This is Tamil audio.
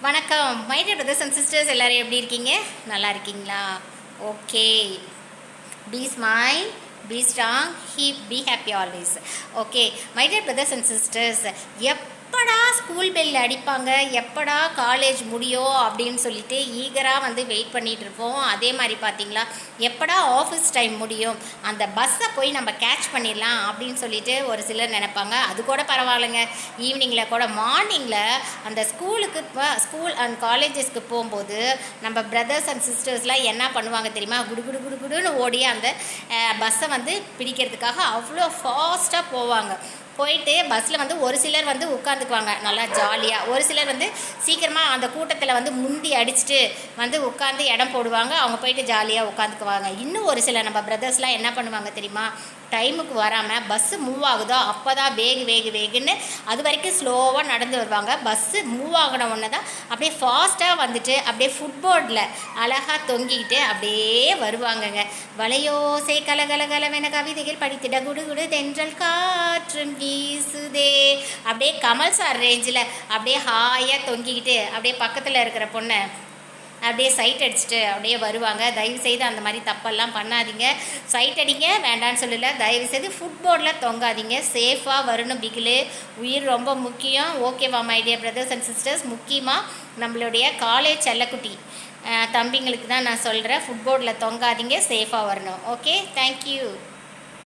வணக்கம் my dear brothers and sisters, எல்லோரும் எப்படி இருக்கீங்க? நல்லா இருக்கீங்களா? Okay. Be smile, be strong, be happy always. Okay my dear brothers and sisters, எப்படா ஸ்கூல் பெல் அடிப்பாங்க, எப்படா காலேஜ் முடியும் அப்படின்னு சொல்லிட்டு ஈகராக வெயிட் பண்ணிகிட்டு இருப்போம். அதே மாதிரி பார்த்தீங்களா, எப்படா ஆஃபீஸ் டைம் முடியும், அந்த பஸ்ஸை போய் நம்ம கேட்ச் பண்ணிடலாம் அப்படின்னு சொல்லிட்டு ஒரு சிலர் நினைப்பாங்க. அது கூட பரவாயில்லைங்க, ஈவினிங்கில் கூட மார்னிங்கில் அந்த ஸ்கூல் அண்ட் காலேஜஸ்க்கு போகும்போது நம்ம பிரதர்ஸ் அண்ட் சிஸ்டர்ஸ்லாம் என்ன பண்ணுவாங்க தெரியுமா? குடுன்னு ஓடி அந்த பஸ்ஸை பிடிக்கிறதுக்காக அவ்வளோ ஃபாஸ்ட்டாக போவாங்க. போயிட்டு பஸ்ஸில் ஒரு சிலர் உட்காந்துக்குவாங்க நல்லா ஜாலியாக, ஒரு சிலர் சீக்கிரமாக அந்த கூட்டத்தில் முந்தி அடிச்சுட்டு உட்காந்து இடம் போடுவாங்க. அவங்க போயிட்டு ஜாலியாக உட்காந்துக்குவாங்க. இன்னும் ஒரு சில நம்ம பிரதர்ஸ்லாம் என்ன பண்ணுவாங்க தெரியுமா? டைமுக்கு வராமல் பஸ்ஸு மூவ் ஆகுதோ அப்போ தான் வேகுன்னு அது வரைக்கும் ஸ்லோவாக நடந்து வருவாங்க. பஸ்ஸு மூவ் ஆகின ஒன்று தான் அப்படியே ஃபாஸ்ட்டாக அப்படியே ஃபுட்போர்டில் அழகாக தொங்கிக்கிட்டு அப்படியே வருவாங்கங்க. வளையோசை கலகலகலவென கவிதைகள் படித்திட குடு தென்றல் காற்றும் வீசுதே, அப்படியே கமல் சார் ரேஞ்சில் அப்படியே ஹாயாக தொங்கிக்கிட்டு அப்படியே பக்கத்தில் இருக்கிற பொண்ணை அப்படியே சைட் அடிச்சுட்டு அப்படியே வருவாங்க. தயவுசெய்து அந்த மாதிரி தப்பெல்லாம் பண்ணாதீங்க. சைட் அடிங்க வேண்டான்னு சொல்லலை, தயவுசெய்து ஃபுட்போர்டில் தொங்காதீங்க. சேஃபாக வரணும். பிகிலு உயிர் ரொம்ப முக்கியம். ஓகேவா my dear brothers and sisters? முக்கியமாக நம்மளுடைய காலேஜ் செல்லக்குட்டி தம்பிங்களுக்கு தான் நான் சொல்கிறேன், ஃபுட்போர்டில் தொங்காதீங்க, சேஃபாக வரணும். Okay, thank you.